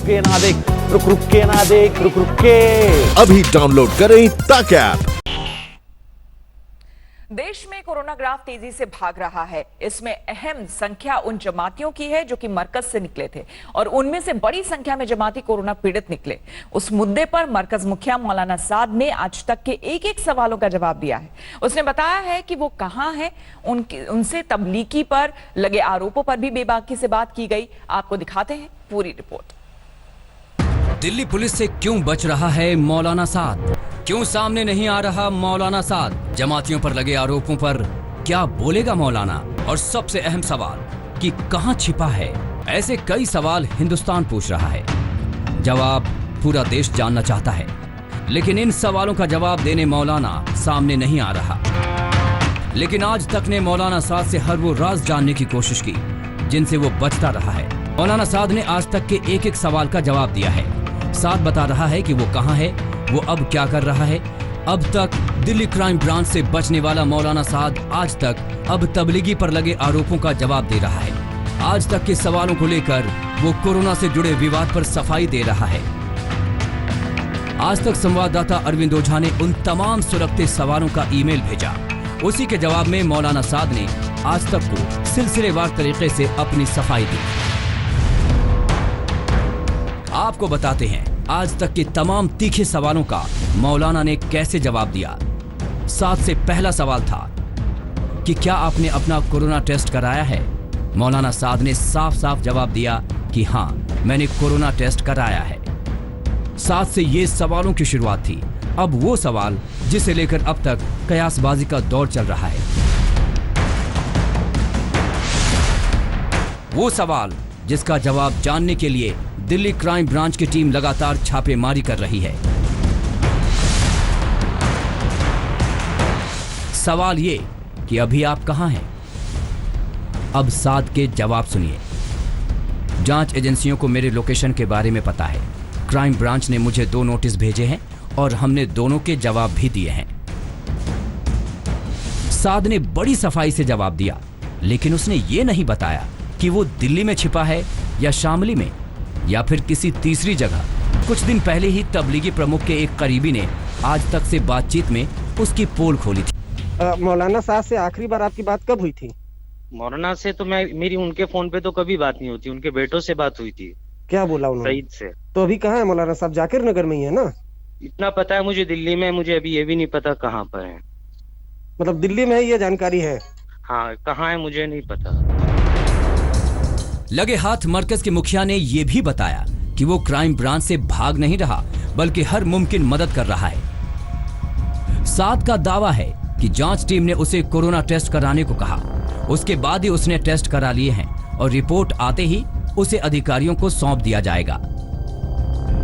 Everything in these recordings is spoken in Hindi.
के ना देख, रुक के ना देख, रुक के। अभी डाउनलोड करें तक ऐप। देश में कोरोना ग्राफ तेजी से भाग रहा है। इसमें अहम संख्या उन जमातियों की है जो कि मरकज से निकले थे और उनमें से बड़ी संख्या में जमाती कोरोना पीड़ित निकले। उस मुद्दे पर मरकज मुखिया मौलाना साद ने आज तक के एक सवालों का जवाब दिया है। उसने बताया है कि वो कहां है, उनसे तबलीगी पर लगे आरोपों पर भी बेबाकी से बात की गई। आपको दिखाते हैं पूरी रिपोर्ट। दिल्ली पुलिस से क्यों बच रहा है मौलाना साद? क्यों सामने नहीं आ रहा मौलाना साद? जमातियों पर लगे आरोपों पर क्या बोलेगा मौलाना? और सबसे अहम सवाल कि कहां छिपा है? ऐसे कई सवाल हिंदुस्तान पूछ रहा है। जवाब पूरा देश जानना चाहता है, लेकिन इन सवालों का जवाब देने मौलाना सामने नहीं आ रहा। लेकिन आज तक ने मौलाना साद से हर वो राज जानने की कोशिश की जिनसे वो बचता रहा है। मौलाना साद ने आज तक के एक सवाल का जवाब दिया है। साद बता रहा है कि वो कहां है, वो अब क्या कर रहा है। अब तक दिल्ली क्राइम ब्रांच से बचने वाला मौलाना साद आज तक अब तबलीगी पर लगे आरोपों का जवाब दे रहा है। आज तक के सवालों को लेकर वो कोरोना से जुड़े विवाद पर सफाई दे रहा है। आज तक संवाददाता अरविंद ओझा ने उन तमाम सुरक्षित सवालों का ईमेल भेजा। उसी के जवाब में मौलाना साद ने आज तक को सिलसिलेवार तरीके से अपनी सफाई दी। आपको बताते हैं आज तक के तमाम तीखे सवालों का मौलाना ने कैसे जवाब दिया। साद से पहला सवाल था कि क्या आपने अपना कोरोना टेस्ट कराया है? मौलाना साद ने साफ साफ जवाब दिया कि हाँ, मैंने कोरोना टेस्ट कराया है। साद से ये सवालों की शुरुआत थी। अब वो सवाल जिसे लेकर अब तक कयासबाजी का दौर चल रहा है, वो सवाल जिसका जवाब जानने के लिए दिल्ली क्राइम ब्रांच की टीम लगातार छापेमारी कर रही है। सवाल ये कि अभी आप कहां हैं? अब साद के जवाब सुनिए। जांच एजेंसियों को मेरे लोकेशन के बारे में पता है। क्राइम ब्रांच ने मुझे 2 नोटिस भेजे हैं और हमने दोनों के जवाब भी दिए हैं। साद ने बड़ी सफाई से जवाब दिया, लेकिन उसने ये नहीं बताया कि वो दिल्ली में छिपा है या शामली में या फिर किसी तीसरी जगह। कुछ दिन पहले ही तबलीगी प्रमुख के एक करीबी ने आज तक से बातचीत में उसकी पोल खोली थी। मौलाना साहब से आखिरी बार आपकी बात कब हुई थी? मौलाना से तो मेरी उनके फोन पे तो कभी बात नहीं होती। उनके बेटों से बात हुई थी। क्या बोला उन्होंने? सईद से। तो अभी कहाँ है मौलाना साहब? जाकिर नगर में ही है ना? इतना पता है मुझे दिल्ली में, मुझे अभी ये भी नहीं पता कहाँ पर है। मतलब दिल्ली में है, ये जानकारी है? हाँ, कहाँ है मुझे नहीं पता। लगे हाथ मरकज के मुखिया ने यह भी बताया कि वो क्राइम ब्रांच से भाग नहीं रहा, बल्कि हर मुमकिन मदद कर रहा है। साद का दावा है कि जांच टीम ने उसे कोरोना टेस्ट कराने को कहा। उसके बाद ही उसने टेस्ट करा लिए हैं और रिपोर्ट आते ही उसे अधिकारियों को सौंप दिया जाएगा।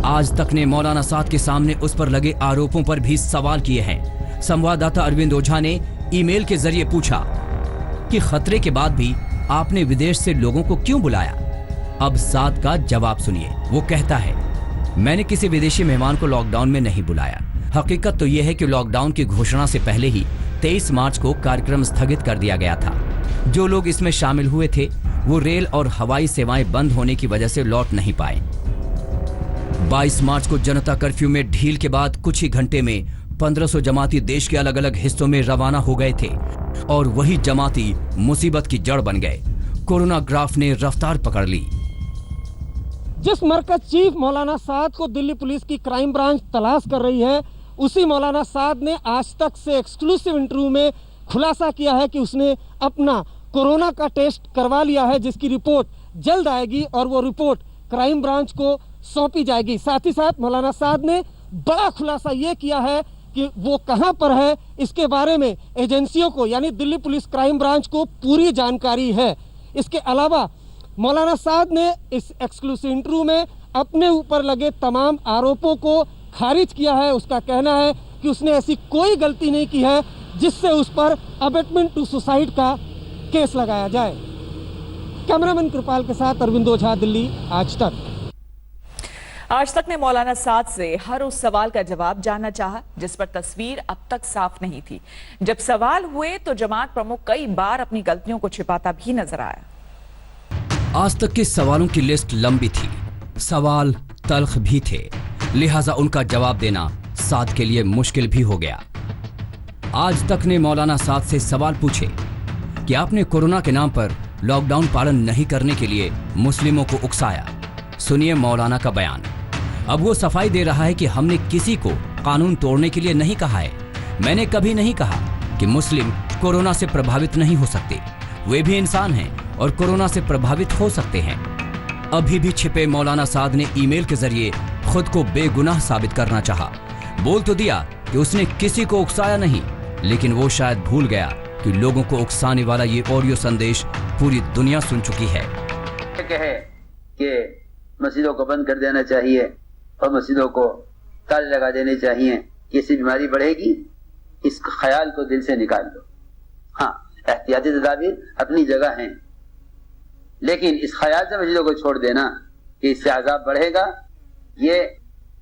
आज तक ने मौलाना साद के सामने उस पर लगे आरोपों पर भी सवाल किए हैं। संवाददाता अरविंद ओझा ने ईमेल के जरिए पूछा कि खतरे के बाद भी आपने विदेश से लोगों को क्यों बुलाया? अब साद का जवाब सुनिए। वो कहता है, मैंने किसी विदेशी मेहमान को लॉकडाउन में नहीं बुलाया। हकीकत तो यह है कि लॉकडाउन की घोषणा से पहले ही 23 मार्च को कार्यक्रम स्थगित कर दिया गया था। जो लोग इसमें शामिल हुए थे वो रेल और हवाई सेवाएं बंद होने की वजह से लौट नहीं पाए। 22 मार्च को जनता कर्फ्यू में ढील के बाद कुछ ही घंटे में 1500 जमाती देश के अलग अलग हिस्सों में रवाना हो गए थे और वही जमाती मुसीबत की जड़ बन गए। कोरोना ग्राफ ने रफ्तार पकड़ ली। जिस मरकज चीफ मौलाना साद को दिल्ली पुलिस की क्राइम ब्रांच तलाश कर रही है, उसी मौलाना साद ने आज तक से एक्सक्लूसिव इंटरव्यू में खुलासा किया है कि उसने अपना कोरोना का टेस्ट करवा लिया है, जिसकी रिपोर्ट जल्द आएगी और वो रिपोर्ट क्राइम ब्रांच को सौंपी जाएगी। साथ ही साथ मौलाना साद ने बड़ा खुलासा ये किया है कि वो कहां पर है, इसके बारे में एजेंसियों को यानी दिल्ली पुलिस क्राइम ब्रांच को पूरी जानकारी है। इसके अलावा मौलाना साद ने इस एक्सक्लूसिव इंटरव्यू में अपने ऊपर लगे तमाम आरोपों को खारिज किया है। उसका कहना है कि उसने ऐसी कोई गलती नहीं की है जिससे उस पर अबेटमेंट टू सुसाइड का केस लगाया जाए। कैमरामैन कृपाल के साथ अरविंद ओझा, दिल्ली आज तक। आज तक ने मौलाना साद से हर उस सवाल का जवाब जानना चाहा जिस पर तस्वीर अब तक साफ नहीं थी। जब सवाल हुए तो जमात प्रमुख कई बार अपनी गलतियों को छिपाता भी नजर आया। आज तक के सवालों की लिस्ट लंबी थी। सवाल तल्ख भी थे, लिहाजा उनका जवाब देना साद के लिए मुश्किल भी हो गया। आज तक ने मौलाना साद से सवाल पूछे कि आपने कोरोना के नाम पर लॉकडाउन पालन नहीं करने के लिए मुस्लिमों को उकसाया। सुनिए मौलाना का बयान। अब वो सफाई दे रहा है कि हमने किसी को कानून तोड़ने के लिए नहीं कहा है। मैंने कभी नहीं कहा कि मुस्लिम कोरोना से प्रभावित नहीं हो सकते। वे भी इंसान हैं और कोरोना से प्रभावित हो सकते हैं। अभी भी छिपे मौलाना साद ने ईमेल के जरिए खुद को बेगुनाह साबित करना चाहा। बोल तो दिया कि उसने किसी को उकसाया नहीं, लेकिन वो शायद भूल गया कि लोगों को उकसाने वाला ये ऑडियो संदेश पूरी दुनिया सुन चुकी है। कहे कि मस्जिदों को बंद कर देना चाहिए और मस्जिदों को ताले लगा देने चाहिए कि इससे बीमारी बढ़ेगी, इस ख्याल को दिल से निकाल दो। हाँ, एहतियाती तदाबीर अपनी जगह हैं, लेकिन इस ख्याल से मस्जिदों को छोड़ देना कि इससे अजाब बढ़ेगा, ये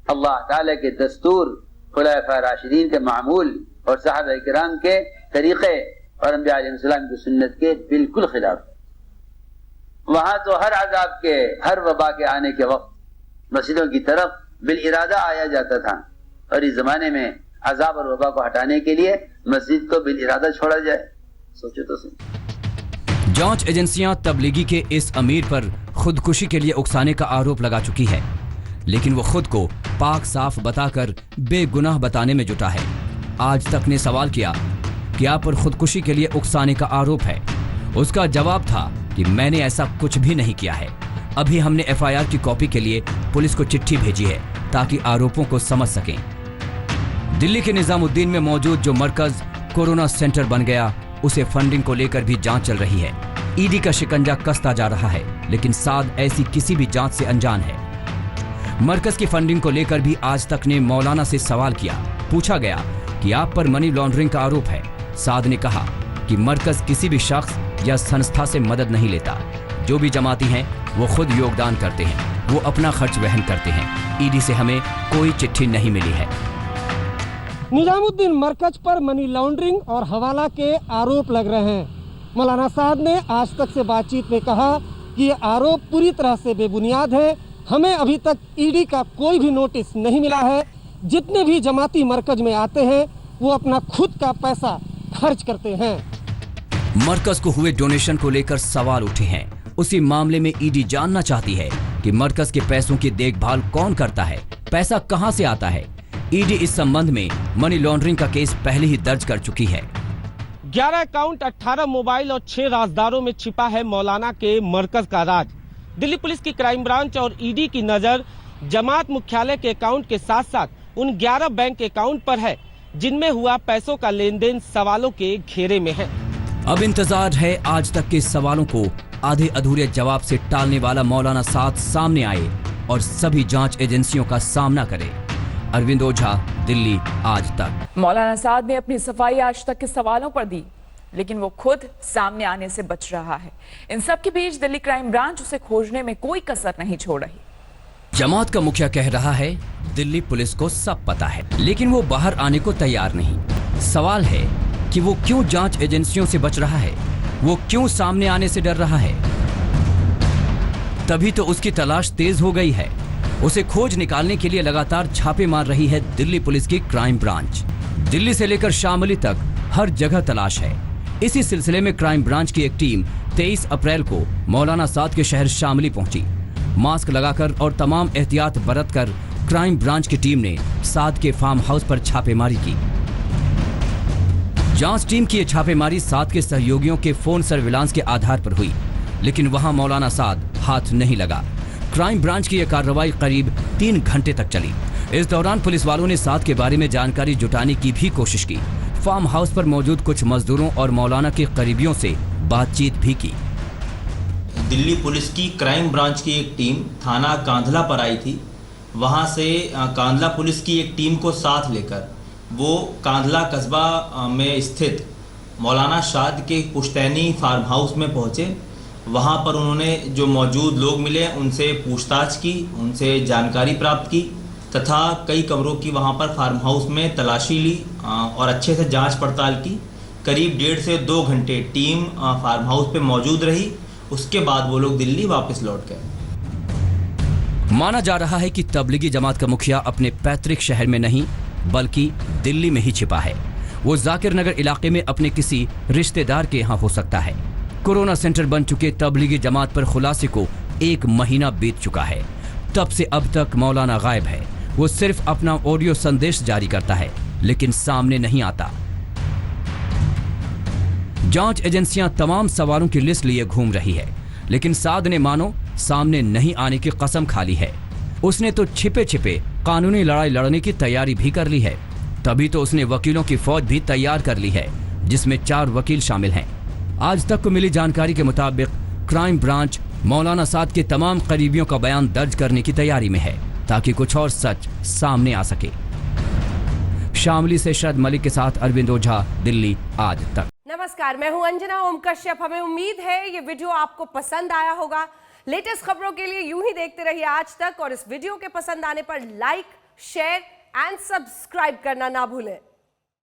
अल्लाह ताला के दस्तूर, खुलाफा राशिदीन के मामूल और सहाबा किराम के तरीके और अंबिया अलैहिस्सलाम की सुन्नत के बिल्कुल खिलाफ है। वहां तो हर अजाब के, हर वबा के आने के वक्त मस्जिदों की तरफ बिल इरादा आया जाता था, और इस जमाने में अजाब और वबा को हटाने के लिए मस्जिद को बिल इरादा छोड़ा जाए, सोचो तो सही। जांच एजेंसियां तबलीगी के इस अमीर पर खुदकुशी के लिए उकसाने का आरोप लगा चुकी है, लेकिन वो खुद को पाक साफ बताकर बेगुनाह बताने में जुटा है। आज तक ने सवाल किया कि आप पर खुदकुशी के लिए उकसाने का आरोप है। उसका जवाब था कि मैंने ऐसा कुछ भी नहीं किया है। अभी हमने एफआईआर की कॉपी के लिए पुलिस को चिट्ठी भेजी है ताकि आरोपों को समझ सकें। दिल्ली के निजामुद्दीन में मौजूद जो मरकज कोरोना सेंटर बन गया, उसे फंडिंग को लेकर भी जांच चल रही है। ईडी का शिकंजा कसता जा रहा है, लेकिन साद ऐसी किसी भी जांच से अनजान है। मरकज की फंडिंग को लेकर भी आज तक ने मौलाना से सवाल किया। पूछा गया कि आप पर मनी लॉन्ड्रिंग का आरोप है। साद ने कहा कि मरकज किसी भी शख्स या संस्था से मदद नहीं लेता। जो भी जमाती हैं वो खुद योगदान करते हैं, वो अपना खर्च वहन करते हैं। ईडी से हमें कोई चिट्ठी नहीं मिली है। निजामुद्दीन मरकज पर मनी लॉन्ड्रिंग और हवाला के आरोप लग रहे हैं। मौलाना साद ने आज तक से बातचीत में कहा कि ये आरोप पूरी तरह से बेबुनियाद है। हमें अभी तक ईडी का कोई भी नोटिस नहीं मिला है। जितने भी जमाती मरकज में आते हैं वो अपना खुद का पैसा खर्च करते हैं। मरकज को हुए डोनेशन को लेकर सवाल उठे हैं। उसी मामले में ईडी जानना चाहती है कि मरकज के पैसों की देखभाल कौन करता है, पैसा कहां से आता है। ईडी इस संबंध में मनी लॉन्ड्रिंग का केस पहले ही दर्ज कर चुकी है। 11 अकाउंट, 18 मोबाइल और 6 राजदारों में छिपा है मौलाना के मरकज का राज। दिल्ली पुलिस की क्राइम ब्रांच और ईडी की नजर जमात मुख्यालय के अकाउंट के साथ साथ उन 11 बैंक अकाउंट पर है जिनमें हुआ पैसों का लेन देन सवालों के घेरे में है। अब इंतजार है आज तक के सवालों को आधे अधूरे जवाब से टालने वाला मौलाना साद सामने आए और सभी जांच एजेंसियों का सामना करे। अरविंद ओझा, दिल्ली आज तक। मौलाना साद ने अपनी सफाई आज तक के सवालों पर दी, लेकिन वो खुद सामने आने से बच रहा है। इन सब के बीच दिल्ली क्राइम ब्रांच उसे खोजने में कोई कसर नहीं छोड़ रही। जमात का मुखिया कह रहा है दिल्ली पुलिस को सब पता है, लेकिन वो बाहर आने को तैयार नहीं। सवाल है कि वो क्यों जांच एजेंसियों से बच रहा है, वो क्यों सामने आने से डर रहा है। तभी तो उसकी तलाश तेज हो गई है। उसे खोज निकालने के लिए लगातार छापे मार रही है दिल्ली पुलिस की क्राइम ब्रांच। दिल्ली से लेकर शामली तक हर जगह तलाश है। इसी सिलसिले में क्राइम ब्रांच की एक टीम 23 अप्रैल को मौलाना साद के शहर शामली पहुंची। मास्क लगाकर और तमाम एहतियात बरतकर क्राइम ब्रांच की टीम ने साद के फार्म हाउस पर छापेमारी की। जांच टीम की यह छापेमारी साद के सहयोगियों के फोन सर्विलांस के आधार पर हुई, लेकिन वहां मौलाना साद हाथ नहीं लगा। क्राइम ब्रांच की यह कार्रवाई करीब 3 घंटे तक चली। इस दौरान पुलिस वालों ने साद के बारे में जानकारी जुटाने की भी कोशिश की। फार्म हाउस पर मौजूद कुछ मजदूरों और मौलाना के करीबियों से बातचीत भी की। दिल्ली पुलिस की क्राइम ब्रांच की एक टीम थाना कांधला पर आई थी। वहां से कांधला पुलिस की एक टीम को साथ लेकर वो कांधला कस्बा में स्थित मौलाना साद के पुश्तैनी फार्म हाउस में पहुंचे। वहां पर उन्होंने जो मौजूद लोग मिले उनसे पूछताछ की, उनसे जानकारी प्राप्त की तथा कई कमरों की वहां पर फार्म हाउस में तलाशी ली और अच्छे से जांच पड़ताल की। करीब 1.5 से 2 घंटे टीम फार्म हाउस पे मौजूद रही। उसके बाद वो लोग दिल्ली वापस लौट गए। माना जा रहा है कि तबलीगी जमात का मुखिया अपने पैतृक शहर में नहीं बल्कि दिल्ली में ही छिपा है। वो जाकिर नगर इलाके में अपने किसी रिश्तेदार के यहाँ हो सकता है। कोरोना सेंटर बन चुके तबलीगी जमात पर खुलासे को 1 महीना बीत चुका है। तब से अब तक मौलाना गायब है। वो सिर्फ अपना ऑडियो संदेश जारी करता है लेकिन सामने नहीं आता। जांच एजेंसियां तमाम सवालों की लिस्ट लिए घूम रही है लेकिन साद ने मानो सामने नहीं आने की कसम खा ली है। उसने तो छिपे छिपे कानूनी लड़ाई लड़ने की तैयारी भी कर ली है। तभी तो उसने वकीलों की फौज भी तैयार कर ली है जिसमें 4 वकील शामिल हैं। आज तक को मिली जानकारी के मुताबिक क्राइम ब्रांच मौलाना साद के तमाम करीबियों का बयान दर्ज करने की तैयारी में है ताकि कुछ और सच सामने आ सके। शामली से शरद मलिक के साथ अरविंद ओझा, दिल्ली आज तक। नमस्कार, मैं हूं अंजना ओम कश्यप। हमें उम्मीद है ये वीडियो आपको पसंद आया होगा। लेटेस्ट खबरों के लिए यूं ही देखते रहिए आज तक और इस वीडियो के पसंद आने पर लाइक, शेयर एंड सब्सक्राइब करना ना भूलें।